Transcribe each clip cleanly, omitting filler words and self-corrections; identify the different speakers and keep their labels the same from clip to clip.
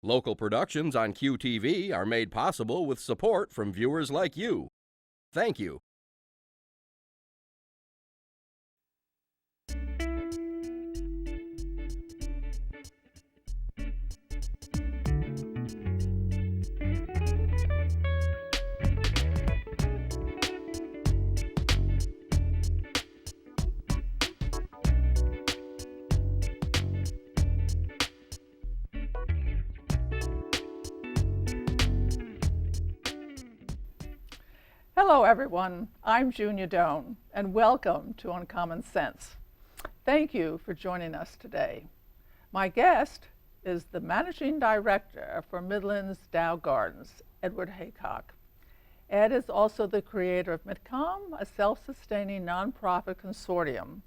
Speaker 1: Local productions on QTV are made possible with support from viewers like you. Thank you.
Speaker 2: Hello everyone, I'm Junia, and welcome to Uncommon Sense. Thank you for joining us today. My guest is the Managing Director for Midland's Dow Gardens, Edward Haycock. Ed is also the creator of MidCom, a self-sustaining nonprofit consortium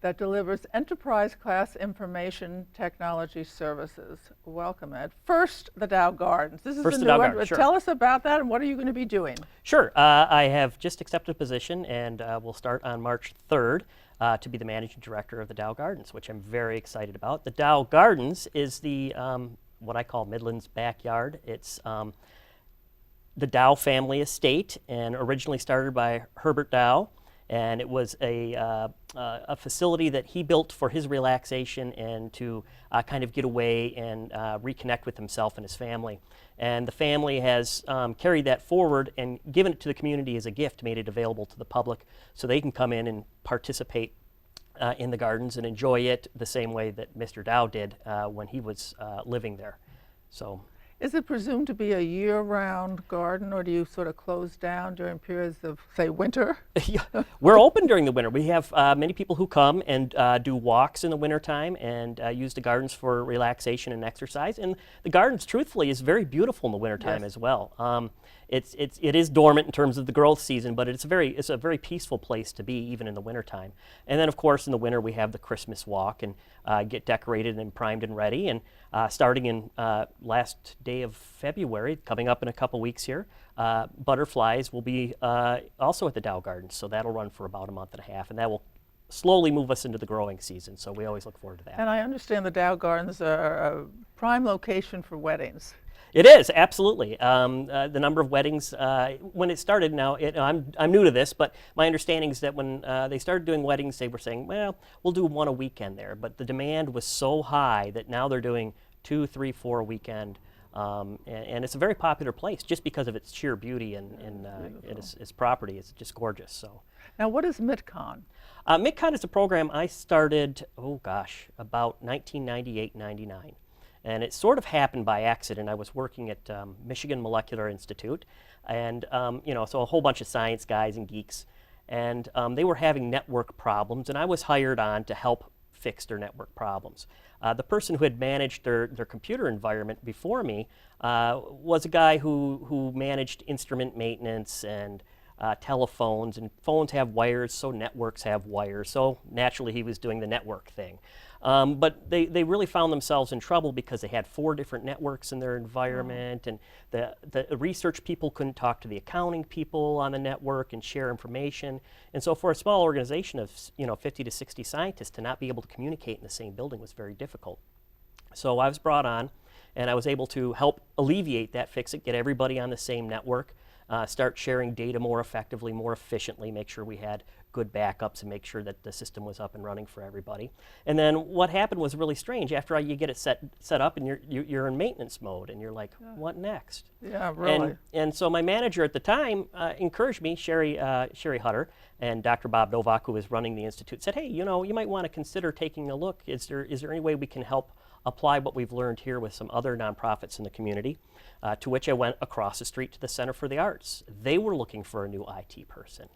Speaker 2: that delivers enterprise-class information technology services. Welcome, Ed. First, the Dow Gardens. This is a new one.
Speaker 3: Sure.
Speaker 2: Tell us about that and what are you going to be doing?
Speaker 3: Sure. I have just accepted a position and we'll start on March 3rd to be the Managing Director of the Dow Gardens, which I'm very excited about. The Dow Gardens is the what I call Midland's backyard. It's the Dow family estate and originally started by Herbert Dow. And it was a facility that he built for his relaxation and to kind of get away and reconnect with himself and his family. And the family has carried that forward and given it to the community as a gift, made it available to the public so they can come in and participate in the gardens and enjoy it the same way that Mr. Dow did when he was living there. So.
Speaker 2: Is it presumed to be a year-round garden, or do you sort of close down during periods of, say, winter?
Speaker 3: Yeah, we're open during the winter. We have many people who come and do walks in the wintertime and use the gardens for relaxation and exercise. And the gardens, truthfully, is very beautiful in the wintertime as well. It is dormant in terms of the growth season, but it's a very peaceful place to be, even in the wintertime. And then, of course, in the winter, we have the Christmas walk and get decorated and primed and ready. And starting in last day of February, coming up in a couple weeks here, butterflies will be also at the Dow Gardens. So that'll run for about a month and a half, and that will slowly move us into the growing season. So we always look forward to that.
Speaker 2: And I understand the Dow Gardens are a prime location for weddings.
Speaker 3: It is, absolutely. The number of weddings, when it started now, I'm new to this, but my understanding is that when they started doing weddings, they were saying, well, we'll do one a weekend there. But the demand was so high that now they're doing 2, 3, 4 a weekend. And it's a very popular place just because of its sheer beauty and its property. It's just gorgeous. So.
Speaker 2: Now, what is MidCon?
Speaker 3: MidCon is a program I started, about 1998-99. And it sort of happened by accident. I was working at Michigan Molecular Institute, and so a whole bunch of science guys and geeks, and they were having network problems, and I was hired on to help fix their network problems. The person who had managed their computer environment before me was a guy who managed instrument maintenance and telephones, and phones have wires, so networks have wires, so naturally he was doing the network thing. But they really found themselves in trouble because they had 4 different networks in their environment, and the research people couldn't talk to the accounting people on the network and share information. And so for a small organization of 50 to 60 scientists to not be able to communicate in the same building was very difficult. So I was brought on, and I was able to help alleviate that, fix it, get everybody on the same network, start sharing data more effectively, more efficiently, make sure we had good backups and make sure that the system was up and running for everybody. And then what happened was really strange. After you get it set up and you're in maintenance mode and you're like, what next?
Speaker 2: Yeah, really.
Speaker 3: And so my manager at the time encouraged me, Sherry Hutter, and Dr. Bob Novak, who was running the institute, said, hey, you might want to consider taking a look. Is there any way we can help apply what we've learned here with some other nonprofits in the community? To which I went across the street to the Center for the Arts. They were looking for a new IT person.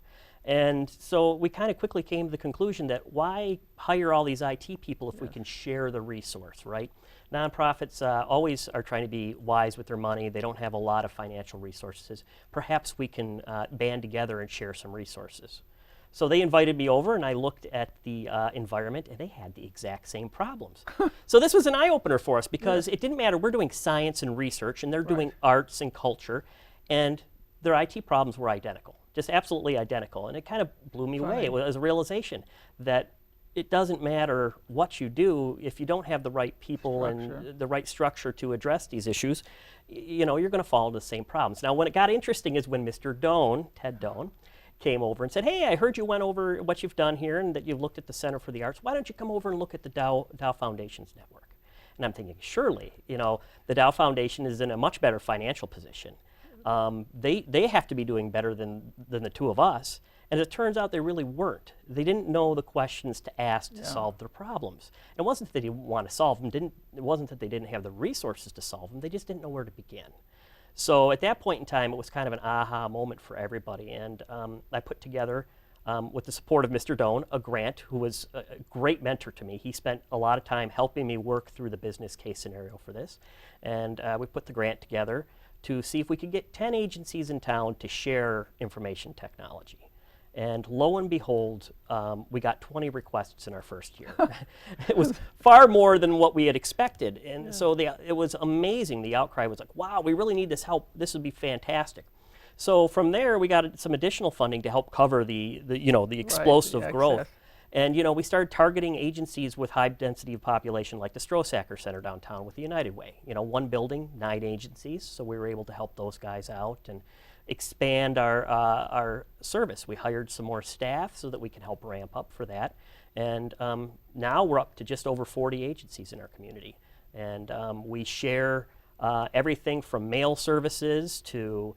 Speaker 3: And so we kind of quickly came to the conclusion that why hire all these IT people if we can share the resource, right? Nonprofits always are trying to be wise with their money. They don't have a lot of financial resources. Perhaps we can band together and share some resources. So they invited me over, and I looked at the environment, and they had the exact same problems. So this was an eye-opener for us because it didn't matter. We're doing science and research, and they're doing arts and culture, and their IT problems were identical, just absolutely identical. And it kind of blew me away. It was a realization that it doesn't matter what you do if you don't have the right people
Speaker 2: Structure.
Speaker 3: and the right structure to address these issues. You know, you're going to fall into the same problems. Now, when it got interesting is when Mr. Doan, Ted Doan, came over and said, "Hey, I heard you went over what you've done here and that you've looked at the Center for the Arts. Why don't you come over and look at the Dow Foundation's network?" And I'm thinking, surely, you know, the Dow Foundation is in a much better financial position. They have to be doing better than the two of us. And it turns out they really weren't. They didn't know the questions to ask to solve their problems. And it wasn't that they didn't want to solve them. It wasn't that they didn't have the resources to solve them. They just didn't know where to begin. So at that point in time, it was kind of an aha moment for everybody. And I put together, with the support of Mr. Doan, a grant, who was a great mentor to me. He spent a lot of time helping me work through the business case scenario for this. And we put the grant together to see if we could get 10 agencies in town to share information technology. And lo and behold, we got 20 requests in our first year. It was far more than what we had expected. And so it was amazing. The outcry was like, wow, we really need this help. This would be fantastic. So from there, we got some additional funding to help cover the explosive growth. And we started targeting agencies with high density of population, like the Strosacker Center downtown with the United Way. One building, 9 agencies. So we were able to help those guys out and expand our service. We hired some more staff so that we can help ramp up for that. And now we're up to just over 40 agencies in our community. And we share everything from mail services to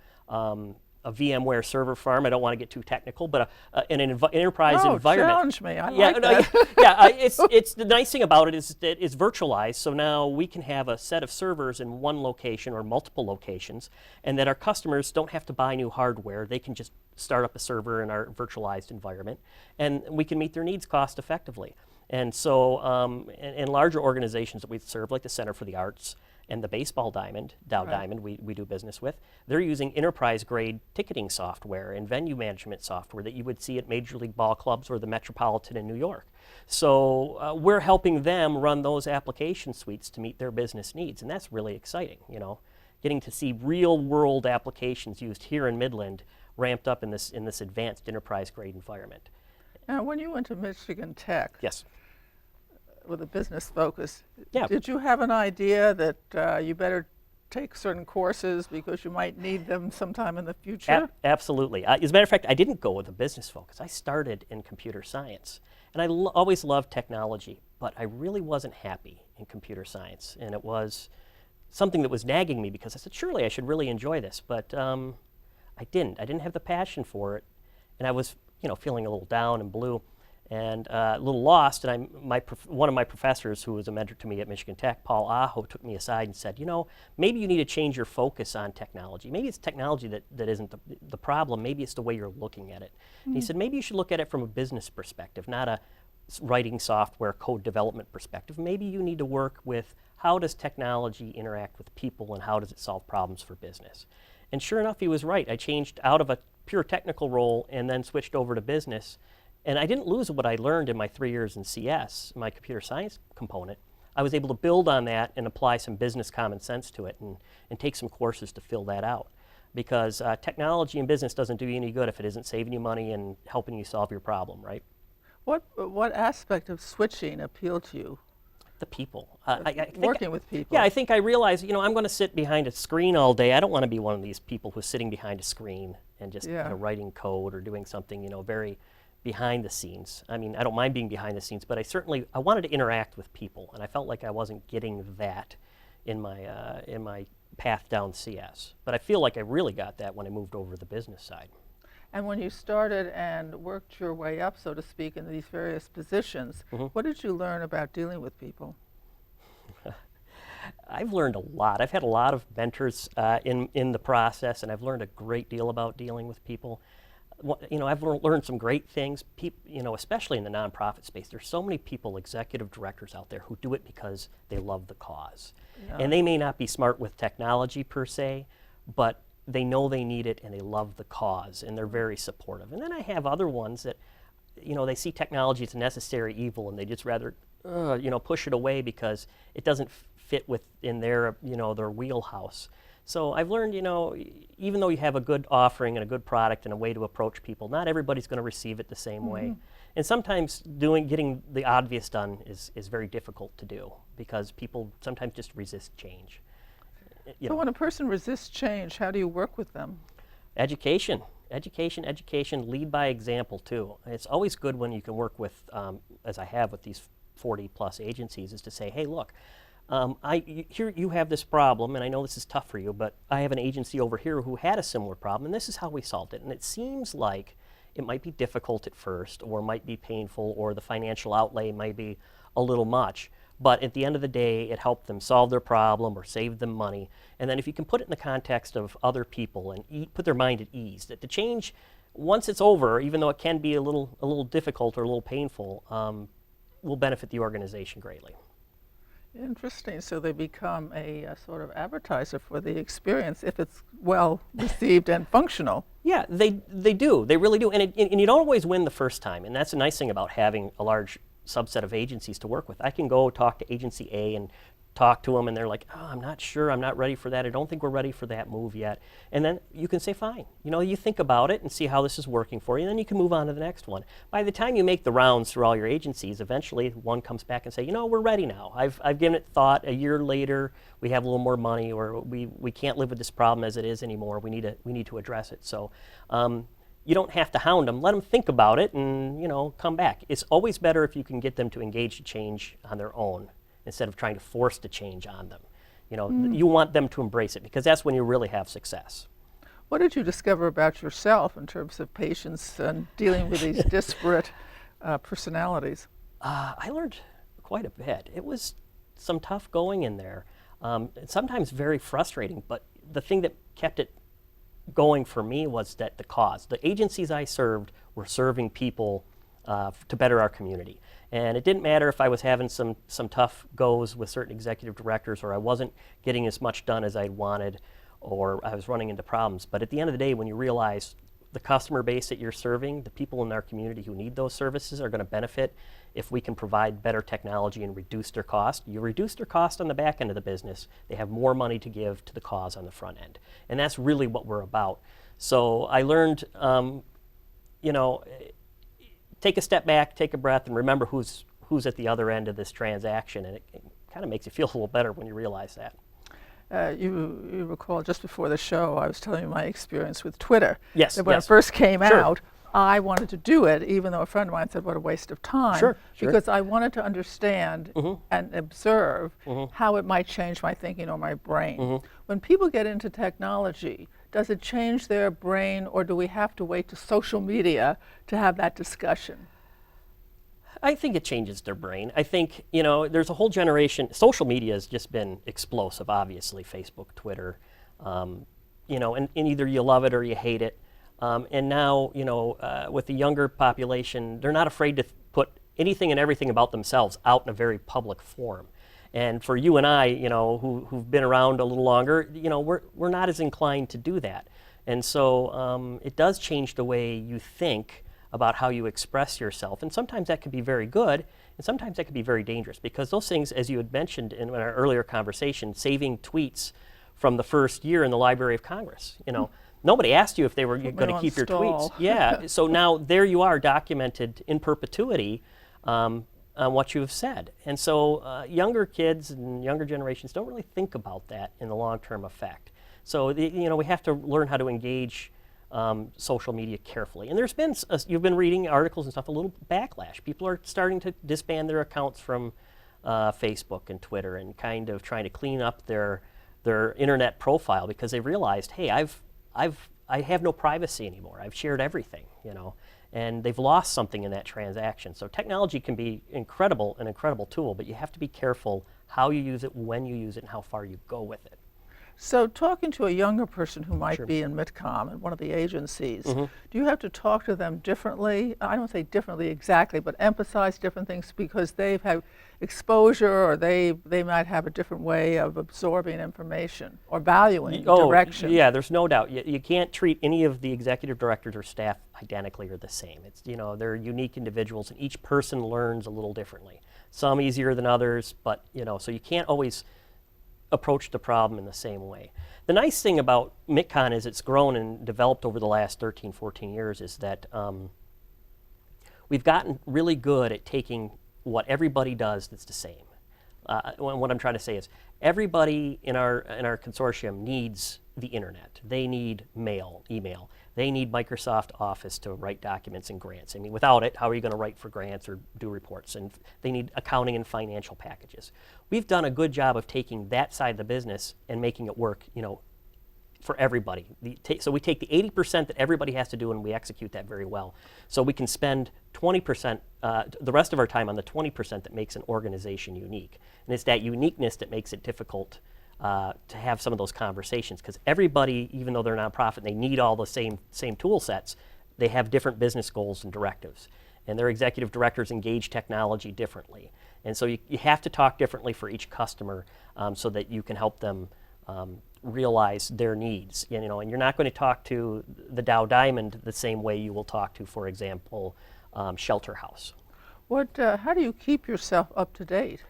Speaker 3: a VMware server farm. I don't want to get too technical, but in an enterprise environment.
Speaker 2: Challenge me. I like that.
Speaker 3: It's the nice thing about it is that it's virtualized. So now we can have a set of servers in one location or multiple locations, and that our customers don't have to buy new hardware. They can just start up a server in our virtualized environment, and we can meet their needs cost effectively. And so in larger organizations that we serve, like the Center for the Arts and the Baseball Diamond, Dow Diamond, we do business with, they're using enterprise-grade ticketing software and venue management software that you would see at Major League Ball clubs or the Metropolitan in New York. So we're helping them run those application suites to meet their business needs, and that's really exciting, getting to see real-world applications used here in Midland ramped up in this advanced enterprise-grade environment.
Speaker 2: Now, when you went to Michigan Tech,
Speaker 3: yes,
Speaker 2: with a business focus,
Speaker 3: yeah.
Speaker 2: Did you have an idea that you better take certain courses because you might need them sometime in the future?
Speaker 3: Absolutely. As a matter of fact, I didn't go with a business focus. I started in computer science. And I always loved technology, but I really wasn't happy in computer science. And it was something that was nagging me because I said, surely I should really enjoy this. But I didn't. I didn't have the passion for it. And I was feeling a little down and blue and a little lost. And one of my professors, who was a mentor to me at Michigan Tech, Paul Aho, took me aside and said, maybe you need to change your focus on technology. Maybe it's technology that isn't the problem. Maybe it's the way you're looking at it. And he said, maybe you should look at it from a business perspective, not a writing software code development perspective. Maybe you need to work with how does technology interact with people and how does it solve problems for business. And sure enough, he was right. I changed out of a pure technical role and then switched over to business. And I didn't lose what I learned in my 3 years in CS, my computer science component. I was able to build on that and apply some business common sense to it and take some courses to fill that out. Because technology in business doesn't do you any good if it isn't saving you money and helping you solve your problem, right?
Speaker 2: What aspect of switching appealed to you?
Speaker 3: The people.
Speaker 2: I think working with people.
Speaker 3: Yeah, I think I realized, I'm going to sit behind a screen all day. I don't want to be one of these people who's sitting behind a screen and just writing code or doing something, very behind the scenes. I mean, I don't mind being behind the scenes, but I wanted to interact with people, and I felt like I wasn't getting that in my path down CS. But I feel like I really got that when I moved over to the business side.
Speaker 2: And when you started and worked your way up, so to speak, in these various positions, what did you learn about dealing with people?
Speaker 3: I've learned a lot. I've had a lot of mentors in the process, and I've learned a great deal about dealing with people. I've learned some great things, especially in the nonprofit space. There's so many people, executive directors out there, who do it because they love the cause. Yeah. And they may not be smart with technology per se, but they know they need it and they love the cause and they're very supportive. And then I have other ones that, they see technology as a necessary evil and they just rather, push it away because it doesn't fit within their, their wheelhouse. So I've learned, even though you have a good offering and a good product and a way to approach people, not everybody's going to receive it the same way. And sometimes getting the obvious done is very difficult to do because people sometimes just resist change.
Speaker 2: So when a person resists change, how do you work with them?
Speaker 3: Education, lead by example too. It's always good when you can work with, as I have with these 40 plus agencies, is to say, hey, look, here you have this problem, and I know this is tough for you, but I have an agency over here who had a similar problem, and this is how we solved it. And it seems like it might be difficult at first, or might be painful, or the financial outlay might be a little much. But at the end of the day, it helped them solve their problem or save them money. And then if you can put it in the context of other people and put their mind at ease, that the change, once it's over, even though it can be a little difficult or a little painful, will benefit the organization greatly.
Speaker 2: Interesting. So they become a sort of advertiser for the experience if it's well received and functional.
Speaker 3: Yeah, they do. They really do. And you don't always win the first time. And that's a nice thing about having a large subset of agencies to work with. I can go talk to agency A and talk to them, and they're like, oh, I'm not sure, I'm not ready for that, I don't think we're ready for that move yet. And then you can say, fine, you think about it and see how this is working for you, and then you can move on to the next one. By the time you make the rounds through all your agencies, eventually one comes back and say, we're ready now. I've given it thought. A year later, we have a little more money, or we can't live with this problem as it is anymore. We need to address it. So you don't have to hound them. Let them think about it and come back. It's always better if you can get them to engage to change on their own instead of trying to force the change on them. You want them to embrace it because that's when you really have success.
Speaker 2: What did you discover about yourself in terms of patience and dealing with these disparate personalities?
Speaker 3: I learned quite a bit. It was some tough going in there, sometimes very frustrating, but the thing that kept it going for me was that the cause. The agencies I served were serving people to better our community. And it didn't matter if I was having some tough goes with certain executive directors, or I wasn't getting as much done as I'd wanted, or I was running into problems. But at the end of the day, when you realize the customer base that you're serving, the people in our community who need those services are going to benefit if we can provide better technology and reduce their cost. You reduce their cost on the back end of the business, they have more money to give to the cause on the front end. And that's really what we're about. So I learned, take a step back, take a breath, and remember who's at the other end of this transaction. And it kind of makes you feel a little better when you realize that.
Speaker 2: You recall just before the show, I was telling you my experience with Twitter.
Speaker 3: Yes.
Speaker 2: That when it first came out, I wanted to do it, even though a friend of mine said, what a waste of time.
Speaker 3: Sure.
Speaker 2: Because I wanted to understand and observe how it might change my thinking or my brain. When people get into technology, does it change their brain, or do we have to wait to social media to have that discussion?
Speaker 3: I think it changes their brain. I think, there's a whole generation. Social media has just been explosive, obviously, Facebook, Twitter, and either you love it or you hate it. And now, with the younger population, they're not afraid to put anything and everything about themselves out in a very public forum. And for you and I, who've been around a little longer, we're not as inclined to do that. And so it does change the way you think about how you express yourself. And sometimes that can be very good, and sometimes that can be very dangerous, because those things, as you had mentioned in our earlier conversation, saving tweets from the first year in the Library of Congress, nobody asked you if they were going to keep your tweets. Yeah, so now there you are, documented in perpetuity on what you have said. And so younger kids and younger generations don't really think about that in the long-term effect. So we have to learn how to engage social media carefully. And there's been, you've been reading articles and stuff, a little backlash. People are starting to disband their accounts from Facebook and Twitter and kind of trying to clean up their internet profile because they realized, hey, I have no privacy anymore. I've shared everything, and they've lost something in that transaction. So technology can be an incredible tool, but you have to be careful how you use it, when you use it, and how far you go with it.
Speaker 2: So talking to a younger person who might be in MidCom in one of the agencies, do you have to talk to them differently? I don't say differently exactly, but emphasize different things because they've had exposure, or they might have a different way of absorbing information or valuing direction.
Speaker 3: Yeah, there's no doubt. You can't treat any of the executive directors or staff identically or the same. It's, they're unique individuals, and each person learns a little differently. Some easier than others, but so you can't always approach the problem in the same way. The nice thing about MITCON is it's grown and developed over the last 13, 14 years is that we've gotten really good at taking what everybody does that's the same. What I'm trying to say is everybody in our consortium needs the internet. They need email. They need Microsoft Office to write documents and grants. I mean, without it, how are you going to write for grants or do reports? And they need accounting and financial packages. We've done a good job of taking that side of the business and making it work, for everybody. So we take the 80% that everybody has to do and we execute that very well. So we can spend 20%, the rest of our time on the 20% that makes an organization unique. And it's that uniqueness that makes it difficult to have some of those conversations, because everybody, even though they're a nonprofit, they need all the same tool sets, they have different business goals and directives. And their executive directors engage technology differently. And so you have to talk differently for each customer so that you can help them realize their needs. And you're not going to talk to the Dow Diamond the same way you will talk to, for example, Shelter House.
Speaker 2: How do you keep yourself up to date?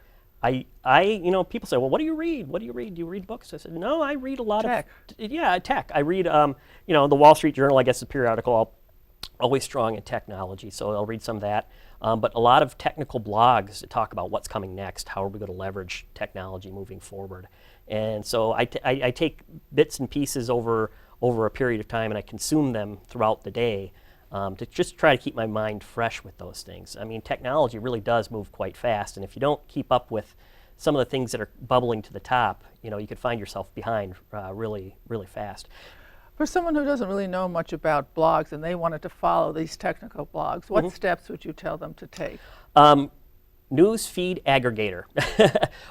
Speaker 3: People say, well, what do you read? What do you read? Do you read books? I said, no, I read a lot
Speaker 2: of
Speaker 3: tech. I read, the Wall Street Journal, I guess, is a periodical, always strong in technology, so I'll read some of that. But a lot of technical blogs that talk about what's coming next, how are we going to leverage technology moving forward. And so I take bits and pieces over a period of time, and I consume them throughout the day to just try to keep my mind fresh with those things. I mean, technology really does move quite fast, and if you don't keep up with some of the things that are bubbling to the top, you could find yourself behind really, really fast.
Speaker 2: For someone who doesn't really know much about blogs and they wanted to follow these technical blogs, what steps would you tell them to take?
Speaker 3: News feed aggregator.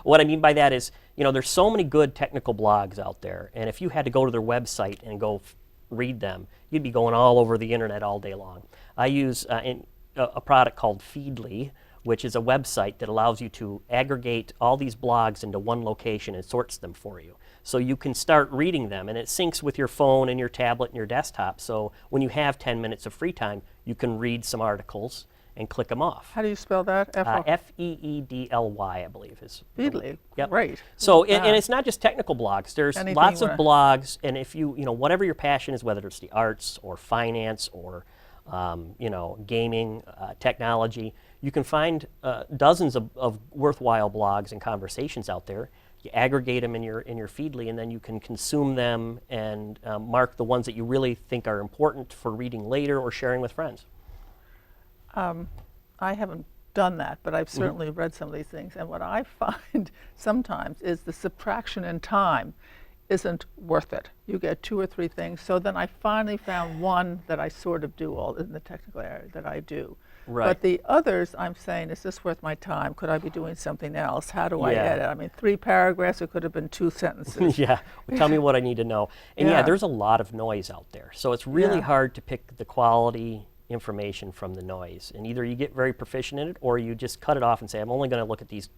Speaker 3: What I mean by that is, there's so many good technical blogs out there, and if you had to go to their website and go read them, you'd be going all over the internet all day long. I use a product called Feedly, which is a website that allows you to aggregate all these blogs into one location and sorts them for you. So you can start reading them, and it syncs with your phone and your tablet and your desktop. So when you have 10 minutes of free time, you can read some articles and click them off.
Speaker 2: How do you spell that?
Speaker 3: Feedly, I believe is.
Speaker 2: Feedly,
Speaker 3: yep.
Speaker 2: Great.
Speaker 3: So, and it's not just technical blogs. There's lots of blogs, and if whatever your passion is, whether it's the arts or finance or, gaming, technology, you can find dozens of worthwhile blogs and conversations out there. You aggregate them in your Feedly, and then you can consume them and mark the ones that you really think are important for reading later or sharing with friends.
Speaker 2: I haven't done that, but I've certainly read some of these things. And what I find sometimes is the subtraction in time isn't worth it. You get 2 or 3 things. So then I finally found one that I sort of do all in the technical area that I do.
Speaker 3: Right.
Speaker 2: But the others, I'm saying, is this worth my time? Could I be doing something else? How do I edit? I mean, 3 paragraphs, it could have been 2 sentences.
Speaker 3: Yeah, well, tell me what I need to know. And there's a lot of noise out there. So it's really hard to pick the quality information from the noise. And either you get very proficient in it, or you just cut it off and say, I'm only going to look at these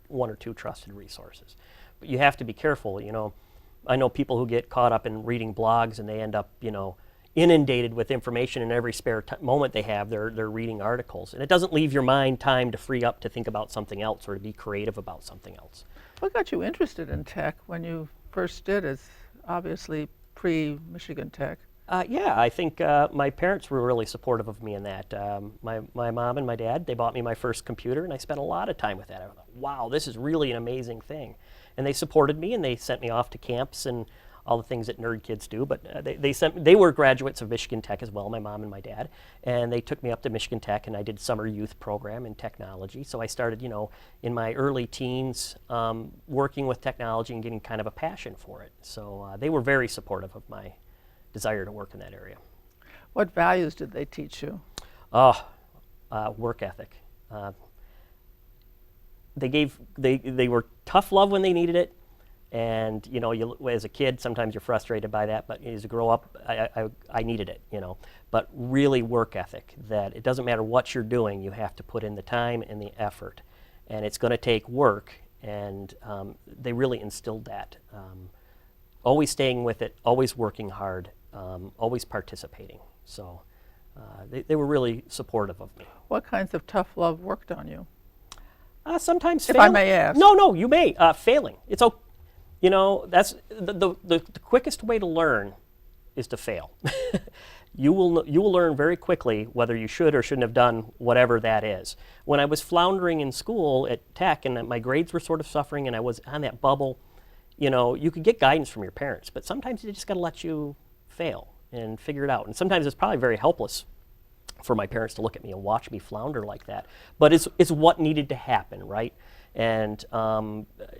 Speaker 3: 1 or 2 trusted resources. But you have to be careful. I know people who get caught up in reading blogs and they end up, inundated with information, in every spare moment they have, they're reading articles. And it doesn't leave your mind time to free up to think about something else or to be creative about something else.
Speaker 2: What got you interested in tech when you first did, as obviously pre-Michigan Tech?
Speaker 3: I think my parents were really supportive of me in that. My mom and my dad, they bought me my first computer, and I spent a lot of time with that. I thought, wow, this is really an amazing thing. And they supported me, and they sent me off to camps and all the things that nerd kids do. But they were graduates of Michigan Tech as well, my mom and my dad. And they took me up to Michigan Tech, and I did summer youth program in technology. So I started, in my early teens, working with technology and getting kind of a passion for it. So they were very supportive of my desire to work in that area.
Speaker 2: What values did they teach you?
Speaker 3: Work ethic. They were tough love when they needed it, and as a kid sometimes you're frustrated by that, but as you grow up, I needed it, But really work ethic, that it doesn't matter what you're doing, you have to put in the time and the effort, and it's going to take work, and they really instilled that. Always staying with it, always working hard, always participating. So they were really supportive of me.
Speaker 2: What kinds of tough love worked on you?
Speaker 3: Sometimes
Speaker 2: if
Speaker 3: failing.
Speaker 2: I may ask.
Speaker 3: No, you may. Failing. You know, that's the quickest way to learn is to fail. You will learn very quickly whether you should or shouldn't have done whatever that is. When I was floundering in school at Tech and my grades were sort of suffering and I was on that bubble, you know, you could get guidance from your parents, but sometimes they just got to let you fail and figure it out. And sometimes it's probably very helpless for my parents to look at me and watch me flounder like that. But it's what needed to happen, right? And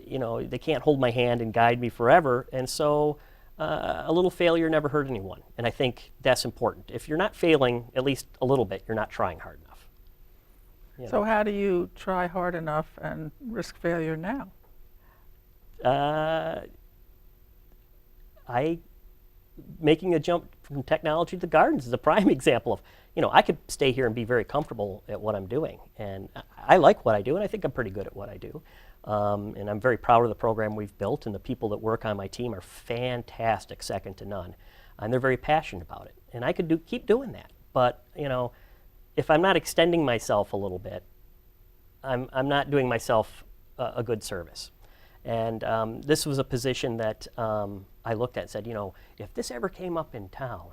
Speaker 3: you know, they can't hold my hand and guide me forever. And so a little failure never hurt anyone. And I think that's important. If you're not failing at least a little bit, you're not trying hard enough. You
Speaker 2: So
Speaker 3: know?
Speaker 2: how do you try hard enough and risk failure now?
Speaker 3: Making a jump from technology to the gardens is a prime example of, you know, I could stay here and be very comfortable at what I'm doing. And I like what I do, and I think I'm pretty good at what I do. And I'm very proud of the program we've built, and the people that work on my team are fantastic, second to none. And they're very passionate about it. And I could keep doing that. But, you know, if I'm not extending myself a little bit, I'm not doing myself a good service. And this was a position that I looked at and said, you know, if this ever came up in town,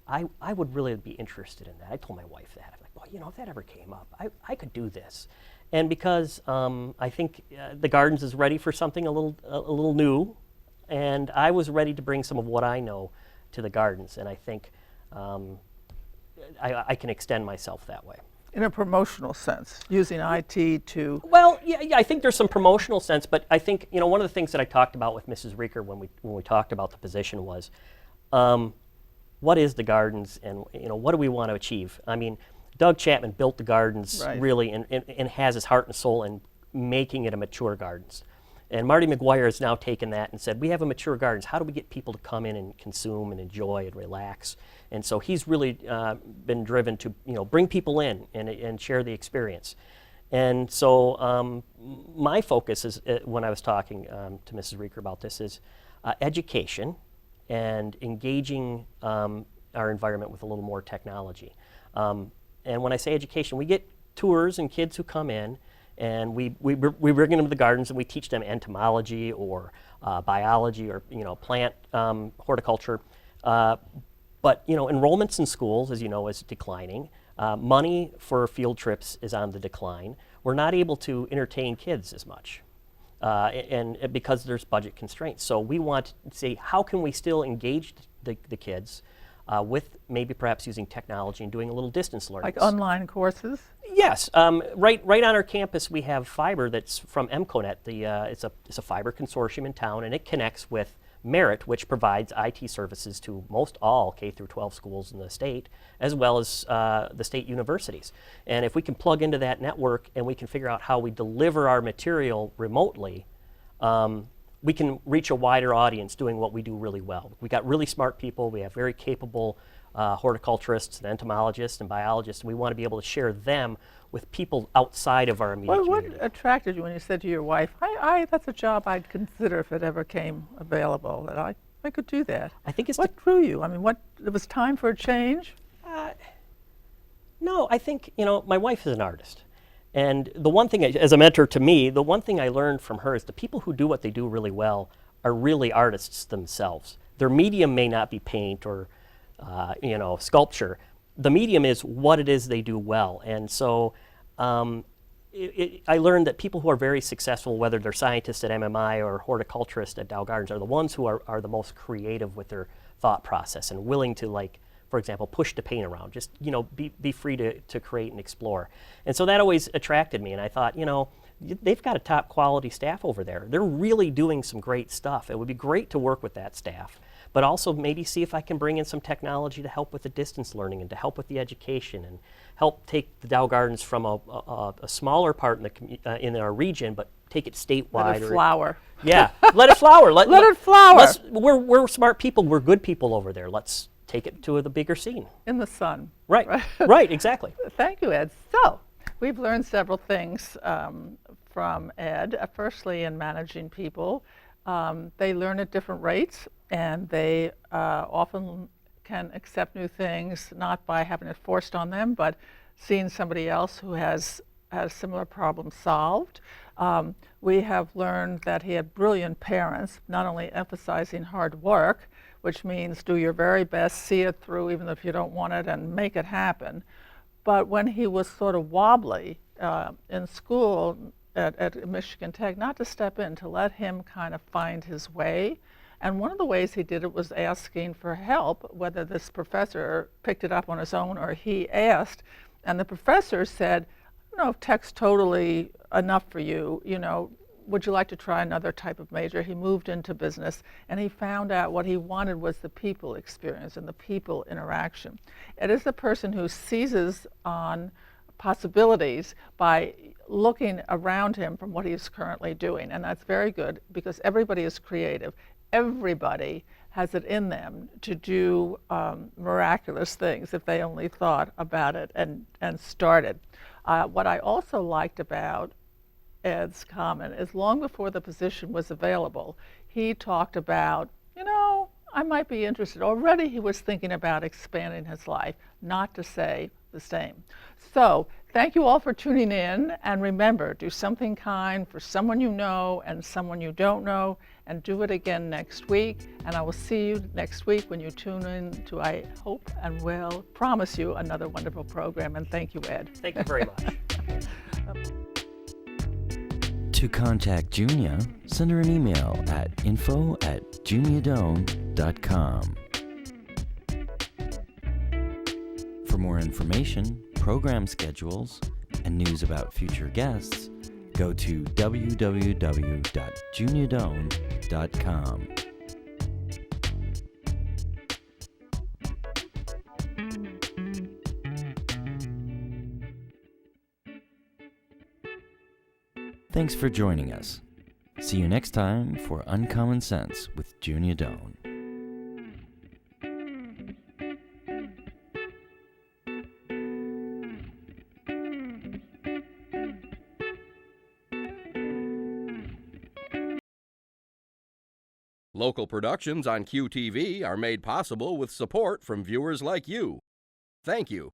Speaker 3: I would really be interested in that. I told my wife that. I'm like, well, you know, if that ever came up, I could do this. And because I think the Gardens is ready for something a little new, and I was ready to bring some of what I know to the Gardens, and I think I can extend myself that way.
Speaker 2: In a promotional sense, using IT to...
Speaker 3: Well, yeah, I think there's some promotional sense, but I think, you know, one of the things that I talked about with Mrs. Rieker when we talked about the position was, what is the Gardens, and, you know, what do we want to achieve? I mean, Doug Chapman built the Gardens
Speaker 2: Right.
Speaker 3: really and has his heart and soul in making it a mature Gardens. And Marty McGuire has now taken that and said, we have a mature Gardens. How do we get people to come in and consume and enjoy and relax? And so he's really been driven to, you know, bring people in and share the experience. And so my focus is, when I was talking to Mrs. Rieker about this, is education and engaging our environment with a little more technology. And when I say education, we get tours and kids who come in, and we bring them to the Gardens and we teach them entomology or biology or, you know, plant horticulture. But, you know, enrollments in schools, as you know, is declining. Money for field trips is on the decline. We're not able to entertain kids as much, and because there's budget constraints. So we want to say, how can we still engage the kids with maybe perhaps using technology and doing a little distance learning?
Speaker 2: Like online courses?
Speaker 3: Yes, right on our campus we have fiber that's from MCONET. It's a fiber consortium in town, and it connects with Merit, which provides IT services to most all K through 12 schools in the state, as well as the state universities. And if we can plug into that network and we can figure out how we deliver our material remotely, we can reach a wider audience doing what we do really well. We got really smart people. We have very capable horticulturists and entomologists and biologists, and we want to be able to share them with people outside of our immediate community.
Speaker 2: What attracted you when you said to your wife, that's a job I'd consider if it ever came available, that I could do that?
Speaker 3: I think it's
Speaker 2: What drew you? I mean, it was time for a change?
Speaker 3: No, I think, you know, my wife is an artist. And the one thing, as a mentor to me, the one thing I learned from her is the people who do what they do really well are really artists themselves. Their medium may not be paint or, you know, sculpture. The medium is what it is they do well. And so I learned that people who are very successful, whether they're scientists at MMI or horticulturists at Dow Gardens, are the ones who are the most creative with their thought process and willing to, like, for example, push the paint around, just, you know, be free to create and explore. And so that always attracted me, and I thought, you know, they've got a top quality staff over there. They're really doing some great stuff. It would be great to work with that staff, but also maybe see if I can bring in some technology to help with the distance learning and to help with the education and help take the Dow Gardens from a smaller part in our region, but take it statewide.
Speaker 2: Let it flower.
Speaker 3: Yeah, let it flower.
Speaker 2: Let it flower.
Speaker 3: We're smart people. We're good people over there. Let's take it to the bigger scene.
Speaker 2: In the sun.
Speaker 3: Right, right, exactly.
Speaker 2: Thank you, Ed. So, we've learned several things from Ed. Firstly, in managing people, they learn at different rates, and they often can accept new things, not by having it forced on them, but seeing somebody else who has had a similar problem solved. We have learned that he had brilliant parents, not only emphasizing hard work, which means do your very best, see it through even if you don't want it, and make it happen. But when he was sort of wobbly in school at Michigan Tech, not to step in, to let him kind of find his way. And one of the ways he did it was asking for help, whether this professor picked it up on his own or he asked. And the professor said, I don't know if tech's totally enough for you, would you like to try another type of major? He moved into business, and he found out what he wanted was the people experience and the people interaction. It is the person who seizes on possibilities by looking around him from what he's currently doing, and that's very good because everybody is creative. Everybody has it in them to do miraculous things if they only thought about it and started. What I also liked about Ed's comment is long before the position was available, he talked about, I might be interested. Already he was thinking about expanding his life, not to say the same. So thank you all for tuning in, and remember, do something kind for someone you know and someone you don't know, and do it again next week. And I will see you next week when you tune in to, I hope and will promise you, another wonderful program. And thank you, Ed.
Speaker 3: Thank you very much.
Speaker 4: To contact Junia, send her an email at info@juniadoan.com. For more information, program schedules, and news about future guests, go to www.juniadoan.com. Thanks for joining us. See you next time for Uncommon Sense with Junia Doan.
Speaker 1: Local productions on QTV are made possible with support from viewers like you. Thank you.